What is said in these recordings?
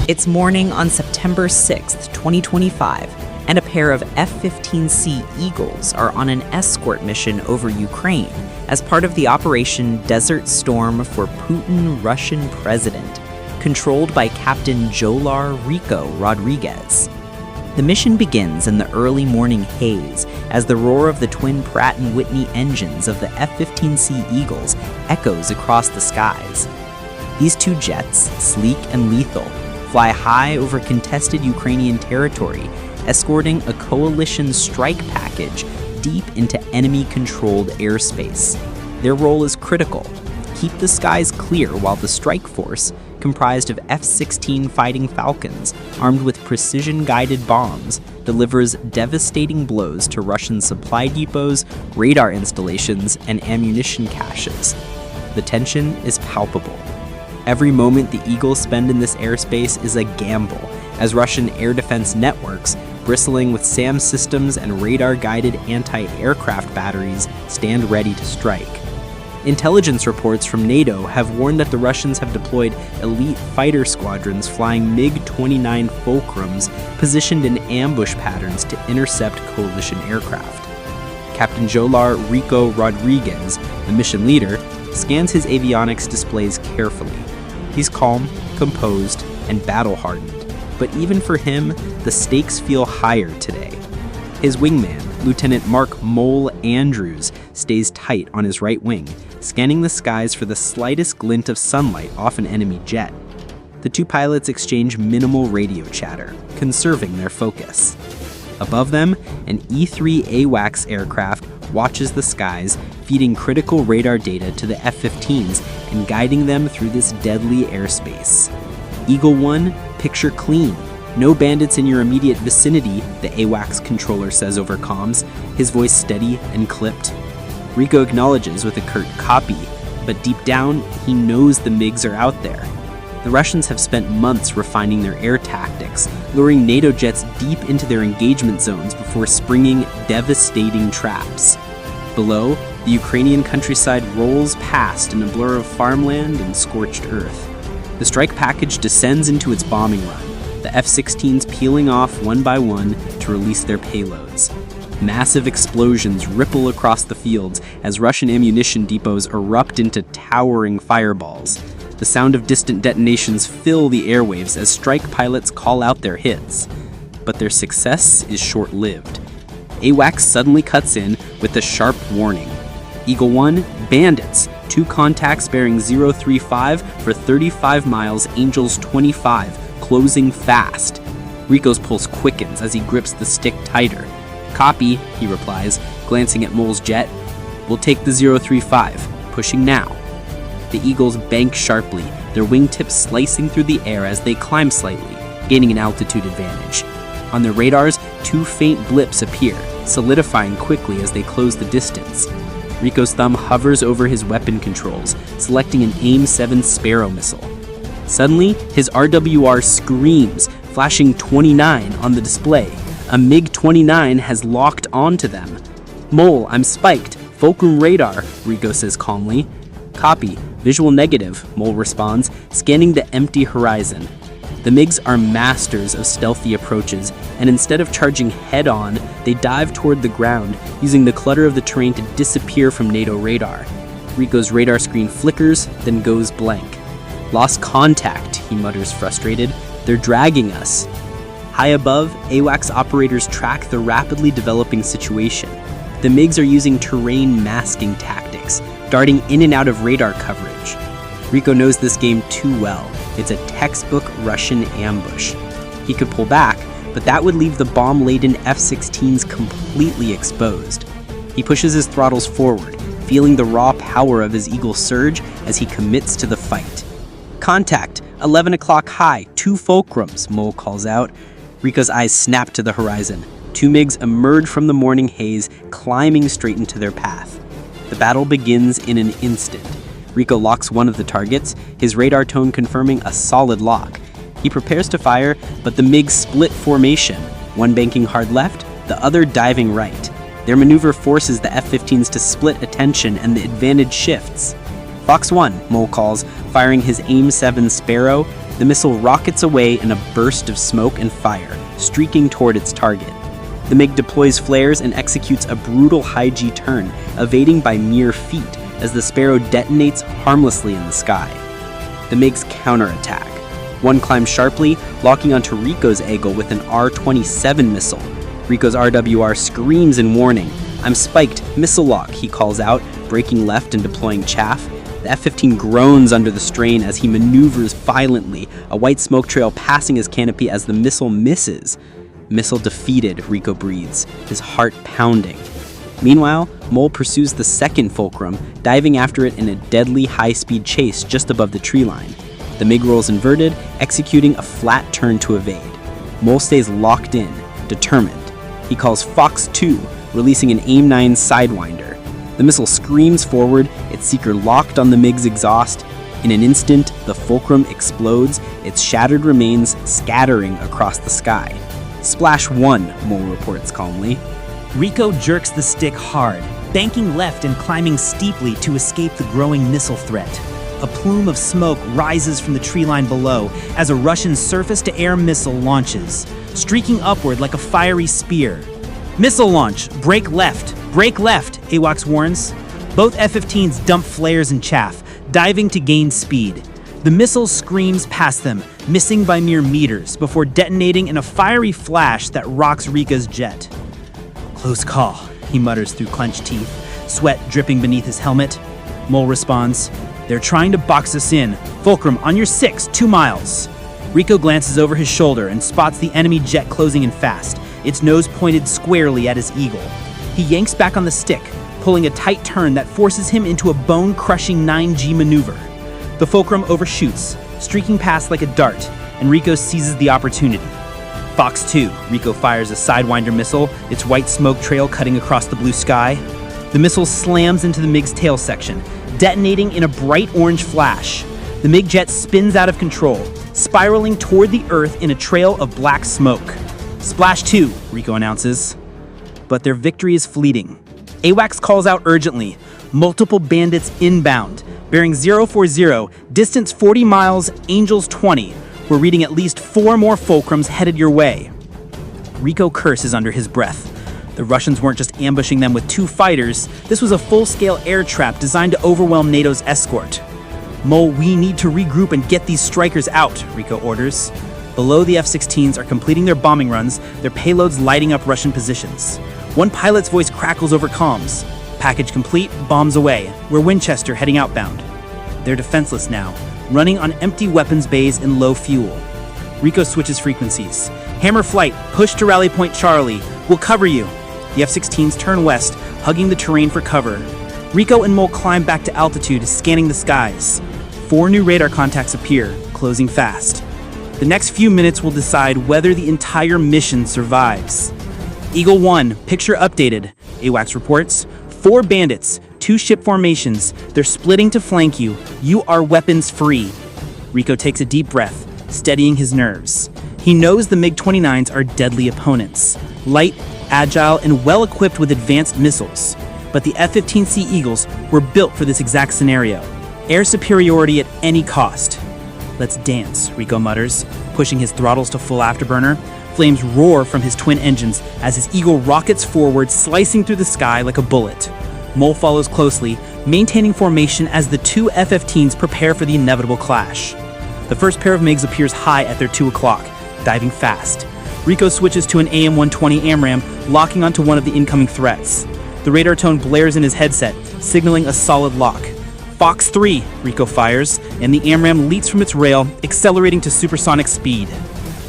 It's morning on September 6th, 2025, and a pair of F-15C Eagles are on an escort mission over Ukraine as part of the Operation Desert Storm for Putin, Russian president, controlled by Captain Jolar Rico Rodriguez. The mission begins in the early morning haze as the roar of the twin Pratt & Whitney engines of the F-15C Eagles echoes across the skies. These two jets, sleek and lethal, fly high over contested Ukrainian territory, escorting a coalition strike package deep into enemy-controlled airspace. Their role is critical: keep the skies clear while the strike force, comprised of F-16 Fighting Falcons armed with precision-guided bombs, delivers devastating blows to Russian supply depots, radar installations, and ammunition caches. The tension is palpable. Every moment the Eagles spend in this airspace is a gamble, as Russian air defense networks, bristling with SAM systems and radar-guided anti-aircraft batteries, stand ready to strike. Intelligence reports from NATO have warned that the Russians have deployed elite fighter squadrons flying MiG-29 Fulcrums positioned in ambush patterns to intercept coalition aircraft. Captain Jolar Rico Rodriguez, the mission leader, scans his avionics displays carefully. He's calm, composed, and battle-hardened, but even for him, the stakes feel higher today. His wingman, Lieutenant Mark Mole Andrews, stays tight on his right wing, scanning the skies for the slightest glint of sunlight off an enemy jet. The two pilots exchange minimal radio chatter, conserving their focus. Above them, an E-3 AWACS aircraft watches the skies, feeding critical radar data to the F-15s and guiding them through this deadly airspace. Eagle 1, picture clean. No bandits in your immediate vicinity, the AWACS controller says over comms, his voice steady and clipped. Rico acknowledges with a curt copy, but deep down, he knows the MiGs are out there. The Russians have spent months refining their air tactics, luring NATO jets deep into their engagement zones before springing devastating traps. Below, the Ukrainian countryside rolls past in a blur of farmland and scorched earth. The strike package descends into its bombing run, the F-16s peeling off one by one to release their payloads. Massive explosions ripple across the fields as Russian ammunition depots erupt into towering fireballs. The sound of distant detonations fill the airwaves as strike pilots call out their hits. But their success is short-lived. AWACS suddenly cuts in with a sharp warning. Eagle 1, bandits, 2 contacts bearing 035 for 35 miles, Angels 25, closing fast. Rico's pulse quickens as he grips the stick tighter. Copy, he replies, glancing at Mole's jet. We'll take the 035, pushing now. The Eagles bank sharply, their wingtips slicing through the air as they climb slightly, gaining an altitude advantage. On their radars, 2 faint blips appear, solidifying quickly as they close the distance. Rico's thumb hovers over his weapon controls, selecting an AIM-7 Sparrow missile. Suddenly, his RWR screams, flashing 29 on the display. A MiG-29 has locked onto them. Mole, I'm spiked. Fulcrum radar, Rico says calmly. Copy. Visual negative, Mole responds, scanning the empty horizon. The MiGs are masters of stealthy approaches, and instead of charging head-on, they dive toward the ground, using the clutter of the terrain to disappear from NATO radar. Rico's radar screen flickers, then goes blank. Lost contact, he mutters frustrated. They're dragging us. High above, AWACS operators track the rapidly developing situation. The MiGs are using terrain masking tactics, darting in and out of radar coverage. Rico knows this game too well. It's a textbook Russian ambush. He could pull back, but that would leave the bomb-laden F-16s completely exposed. He pushes his throttles forward, feeling the raw power of his Eagle surge as he commits to the fight. Contact! 11 o'clock high, 2 Fulcrums, Mole calls out. Rico's eyes snap to the horizon. 2 MiGs emerge from the morning haze, climbing straight into their path. The battle begins in an instant. Rico locks one of the targets, his radar tone confirming a solid lock. He prepares to fire, but the MiGs split formation, one banking hard left, the other diving right. Their maneuver forces the F-15s to split attention, and the advantage shifts. Fox 1, Mole calls, firing his AIM-7 Sparrow. The missile rockets away in a burst of smoke and fire, streaking toward its target. The MiG deploys flares and executes a brutal high-G turn, evading by mere feet as the Sparrow detonates harmlessly in the sky. The MiGs counterattack. One climbs sharply, locking onto Rico's Eagle with an R-27 missile. Rico's RWR screams in warning. "I'm spiked, missile lock," he calls out, breaking left and deploying chaff. The F-15 groans under the strain as he maneuvers violently, a white smoke trail passing his canopy as the missile misses. "Missile defeated," Rico breathes, his heart pounding. Meanwhile, Mole pursues the second Fulcrum, diving after it in a deadly high-speed chase just above the tree line. The MiG rolls inverted, executing a flat turn to evade. Mole stays locked in, determined. He calls Fox 2, releasing an AIM-9 Sidewinder. The missile screams forward, its seeker locked on the MiG's exhaust. In an instant, the Fulcrum explodes, its shattered remains scattering across the sky. "Splash 1, Mole reports calmly. Rico jerks the stick hard, banking left and climbing steeply to escape the growing missile threat. A plume of smoke rises from the tree line below as a Russian surface-to-air missile launches, streaking upward like a fiery spear. "Missile launch! Break left! Break left!" AWACS warns. Both F-15s dump flares and chaff, diving to gain speed. The missile screams past them, missing by mere meters, before detonating in a fiery flash that rocks Rico's jet. "Close call," he mutters through clenched teeth, sweat dripping beneath his helmet. Mole responds, "They're trying to box us in. Fulcrum, on your 6, 2 miles." Rico glances over his shoulder and spots the enemy jet closing in fast, its nose pointed squarely at his Eagle. He yanks back on the stick, pulling a tight turn that forces him into a bone-crushing 9G maneuver. The Fulcrum overshoots, streaking past like a dart, and Rico seizes the opportunity. Fox 2, Rico fires a Sidewinder missile, its white smoke trail cutting across the blue sky. The missile slams into the MiG's tail section, detonating in a bright orange flash. The MiG jet spins out of control, spiraling toward the earth in a trail of black smoke. "Splash 2, Rico announces. But their victory is fleeting. AWACS calls out urgently, multiple bandits inbound, bearing 040, distance 40 miles, Angels 20. We're reading at least 4 more Fulcrums headed your way. Rico curses under his breath. The Russians weren't just ambushing them with 2 fighters, this was a full-scale air trap designed to overwhelm NATO's escort. "Mole, we need to regroup and get these strikers out," Rico orders. Below, the F-16s are completing their bombing runs, their payloads lighting up Russian positions. One pilot's voice crackles over comms. "Package complete, bombs away. We're Winchester heading outbound." They're defenseless now, running on empty weapons bays and low fuel. Rico switches frequencies. "Hammer flight, push to rally point Charlie. We'll cover you." The F-16s turn west, hugging the terrain for cover. Rico and Mole climb back to altitude, scanning the skies. 4 new radar contacts appear, closing fast. The next few minutes will decide whether the entire mission survives. Eagle 1, picture updated, AWACS reports. 4 bandits, 2 ship formations. They're splitting to flank you. You are weapons free. Rico takes a deep breath, steadying his nerves. He knows the MiG-29s are deadly opponents. Light, agile, and well-equipped with advanced missiles. But the F-15C Eagles were built for this exact scenario. Air superiority at any cost. "Let's dance," Rico mutters, pushing his throttles to full afterburner. Flames roar from his twin engines as his Eagle rockets forward, slicing through the sky like a bullet. Mole follows closely, maintaining formation as the 2 F-15s prepare for the inevitable clash. The first pair of MiGs appears high at their 2 o'clock, diving fast. Rico switches to an AM-120 AMRAAM, locking onto one of the incoming threats. The radar tone blares in his headset, signaling a solid lock. "Fox 3, Rico fires, and the AMRAAM leaps from its rail, accelerating to supersonic speed.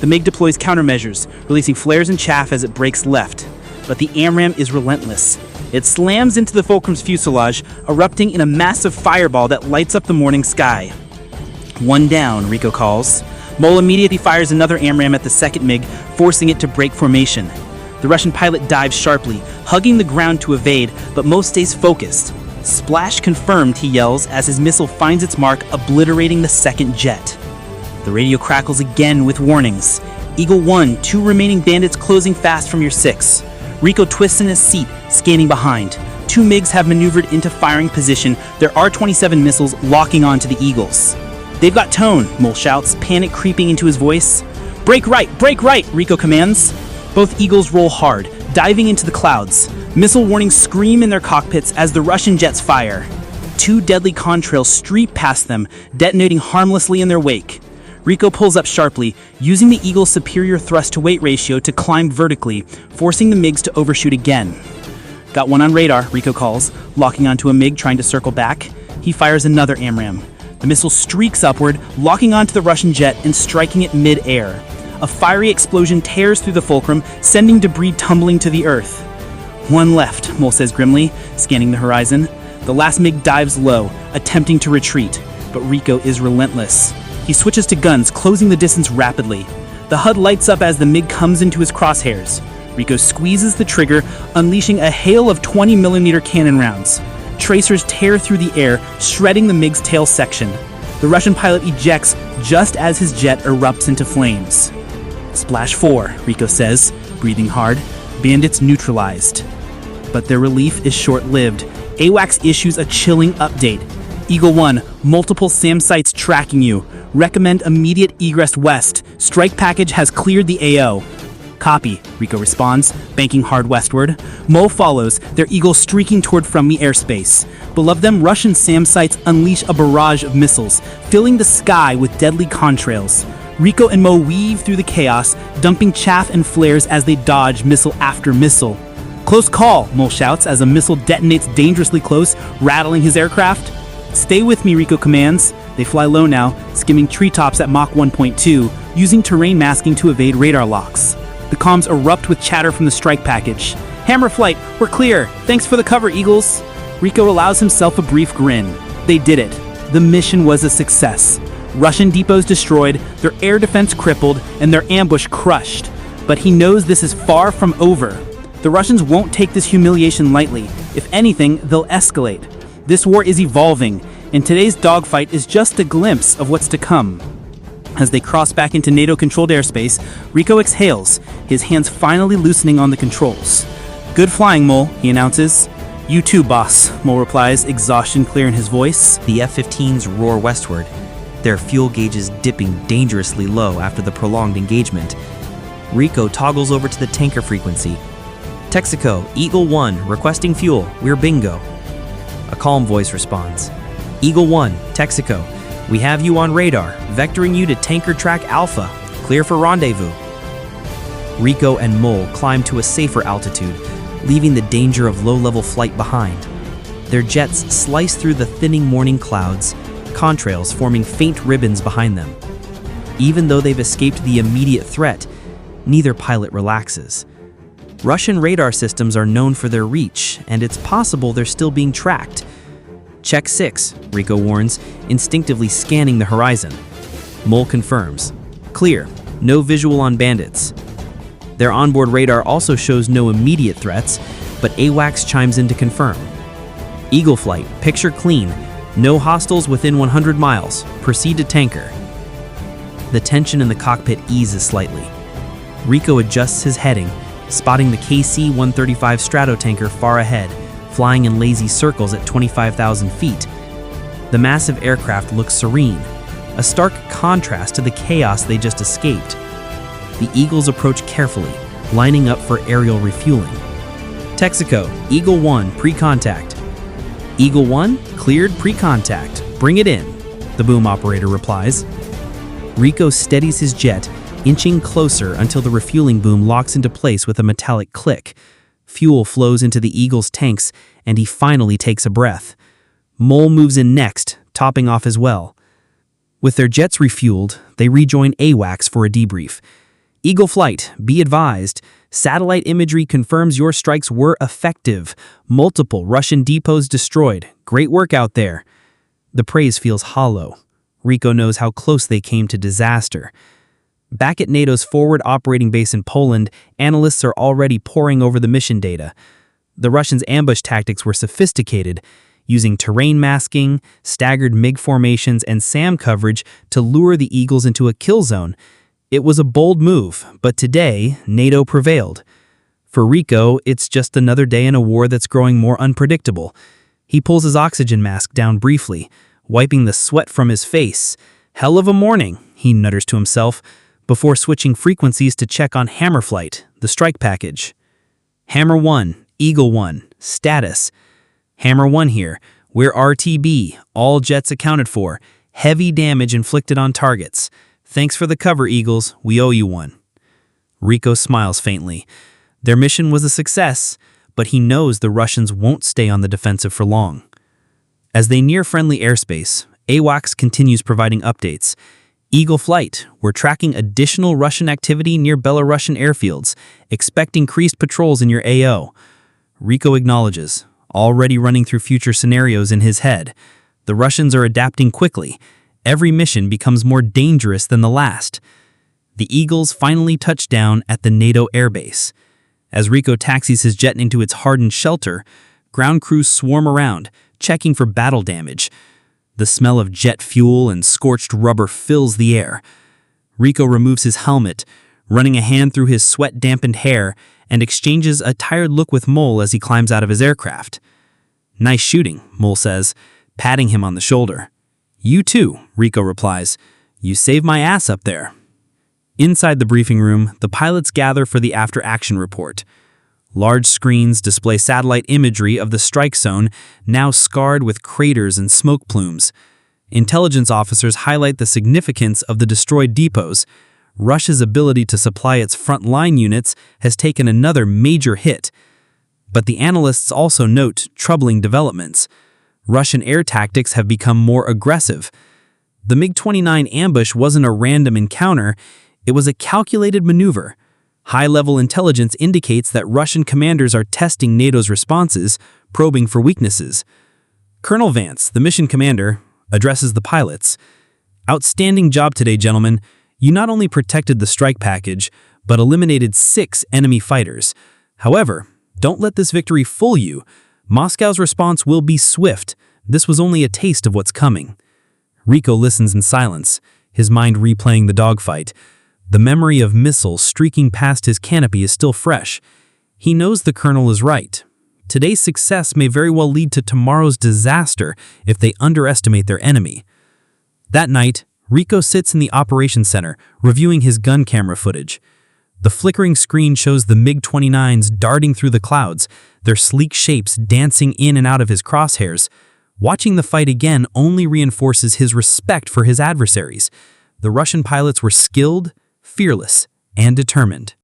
The MiG deploys countermeasures, releasing flares and chaff as it breaks left. But the AMRAAM is relentless. It slams into the Fulcrum's fuselage, erupting in a massive fireball that lights up the morning sky. "One down," Rico calls. Mole immediately fires another AMRAAM at the second MiG, forcing it to break formation. The Russian pilot dives sharply, hugging the ground to evade, but Mo stays focused. "Splash confirmed," he yells as his missile finds its mark, obliterating the second jet. The radio crackles again with warnings. "Eagle 1, 2 remaining bandits closing fast from your 6. Rico twists in his seat, scanning behind. 2 MiGs have maneuvered into firing position, their R-27 missiles locking onto the Eagles. They've got tone, Mole shouts, panic creeping into his voice. Break right, Rico commands. Both Eagles roll hard, diving into the clouds. Missile warnings scream in their cockpits as the Russian jets fire. 2 deadly contrails streak past them, detonating harmlessly in their wake. Rico pulls up sharply, using the Eagle's superior thrust-to-weight ratio to climb vertically, forcing the MiGs to overshoot again. Got one on radar, Rico calls, locking onto a MiG trying to circle back. He fires another AMRAAM. The missile streaks upward, locking onto the Russian jet and striking it mid-air. A fiery explosion tears through the Fulcrum, sending debris tumbling to the earth. One left, Mole says grimly, scanning the horizon. The last MiG dives low, attempting to retreat, but Rico is relentless. He switches to guns, closing the distance rapidly. The HUD lights up as the MiG comes into his crosshairs. Rico squeezes the trigger, unleashing a hail of 20mm cannon rounds. Tracers tear through the air, shredding the MiG's tail section. The Russian pilot ejects just as his jet erupts into flames. Splash 4, Rico says, breathing hard. Bandits neutralized. But their relief is short-lived. AWACS issues a chilling update. Eagle 1, multiple SAM sites tracking you. Recommend immediate egress west. Strike package has cleared the AO. Copy, Rico responds, banking hard westward. Mole follows, their Eagle streaking toward friendly airspace. Below them, Russian SAM sites unleash a barrage of missiles, filling the sky with deadly contrails. Rico and Mo weave through the chaos, dumping chaff and flares as they dodge missile after missile. Close call, Mole shouts as a missile detonates dangerously close, rattling his aircraft. Stay with me, Rico commands. They fly low now, skimming treetops at Mach 1.2, using terrain masking to evade radar locks. The comms erupt with chatter from the strike package. Hammer flight, we're clear. Thanks for the cover, Eagles. Rico allows himself a brief grin. They did it. The mission was a success. Russian depots destroyed, their air defense crippled, and their ambush crushed. But he knows this is far from over. The Russians won't take this humiliation lightly. If anything, they'll escalate. This war is evolving, and today's dogfight is just a glimpse of what's to come. As they cross back into NATO-controlled airspace, Rico exhales, his hands finally loosening on the controls. Good flying, Mole, he announces. You too, boss, Mole replies, exhaustion clear in his voice. The F-15s roar westward, their fuel gauges dipping dangerously low after the prolonged engagement. Rico toggles over to the tanker frequency. Texaco, Eagle 1, requesting fuel, we're bingo. A calm voice responds. Eagle 1, Texaco, we have you on radar, vectoring you to Tanker Track Alpha, clear for rendezvous. Rico and Mole climb to a safer altitude, leaving the danger of low-level flight behind. Their jets slice through the thinning morning clouds, contrails forming faint ribbons behind them. Even though they've escaped the immediate threat, neither pilot relaxes. Russian radar systems are known for their reach, and it's possible they're still being tracked. Check 6, Rico warns, instinctively scanning the horizon. Mole confirms. Clear, no visual on bandits. Their onboard radar also shows no immediate threats, but AWACS chimes in to confirm. Eagle flight, picture clean, no hostiles within 100 miles, proceed to tanker. The tension in the cockpit eases slightly. Rico adjusts his heading, spotting the KC-135 Stratotanker far ahead, flying in lazy circles at 25,000 feet. The massive aircraft looks serene, a stark contrast to the chaos they just escaped. The Eagles approach carefully, lining up for aerial refueling. Texaco, Eagle 1, pre-contact. Eagle 1, cleared pre-contact. Bring it in, the boom operator replies. Rico steadies his jet, inching closer until the refueling boom locks into place with a metallic click. Fuel flows into the Eagle's tanks, and he finally takes a breath. Mole moves in next, topping off as well. With their jets refueled, they rejoin AWACS for a debrief. Eagle flight, be advised. Satellite imagery confirms your strikes were effective. Multiple Russian depots destroyed. Great work out there. The praise feels hollow. Rico knows how close they came to disaster. Back at NATO's forward operating base in Poland, analysts are already poring over the mission data. The Russians' ambush tactics were sophisticated, using terrain masking, staggered MiG formations, and SAM coverage to lure the Eagles into a kill zone. It was a bold move, but today, NATO prevailed. For Rico, it's just another day in a war that's growing more unpredictable. He pulls his oxygen mask down briefly, wiping the sweat from his face. Hell of a morning, he mutters to himself, before switching frequencies to check on Hammer Flight, the strike package. Hammer 1, Eagle 1, status. Hammer 1 here, we're RTB, all jets accounted for, heavy damage inflicted on targets. Thanks for the cover, Eagles, we owe you one. Rico smiles faintly. Their mission was a success, but he knows the Russians won't stay on the defensive for long. As they near friendly airspace, AWACS continues providing updates. Eagle Flight, we're tracking additional Russian activity near Belarusian airfields. Expect increased patrols in your AO. Rico acknowledges, already running through future scenarios in his head. The Russians are adapting quickly. Every mission becomes more dangerous than the last. The Eagles finally touch down at the NATO airbase. As Rico taxis his jet into its hardened shelter, ground crews swarm around, checking for battle damage. The smell of jet fuel and scorched rubber fills the air. Rico removes his helmet, running a hand through his sweat-dampened hair, and exchanges a tired look with Mole as he climbs out of his aircraft. Nice shooting, Mole says, patting him on the shoulder. You too, Rico replies. You saved my ass up there. Inside the briefing room, the pilots gather for the after-action report. Large screens display satellite imagery of the strike zone, now scarred with craters and smoke plumes. Intelligence officers highlight the significance of the destroyed depots. Russia's ability to supply its front-line units has taken another major hit. But the analysts also note troubling developments. Russian air tactics have become more aggressive. The MiG-29 ambush wasn't a random encounter, it was a calculated maneuver. High-level intelligence indicates that Russian commanders are testing NATO's responses, probing for weaknesses. Colonel Vance, the mission commander, addresses the pilots. Outstanding job today, gentlemen. You not only protected the strike package, but eliminated 6 enemy fighters. However, don't let this victory fool you. Moscow's response will be swift. This was only a taste of what's coming. Rico listens in silence, his mind replaying the dogfight. The memory of missiles streaking past his canopy is still fresh. He knows the colonel is right. Today's success may very well lead to tomorrow's disaster if they underestimate their enemy. That night, Rico sits in the operations center, reviewing his gun camera footage. The flickering screen shows the MiG-29s darting through the clouds, their sleek shapes dancing in and out of his crosshairs. Watching the fight again only reinforces his respect for his adversaries. The Russian pilots were skilled, fearless, and determined.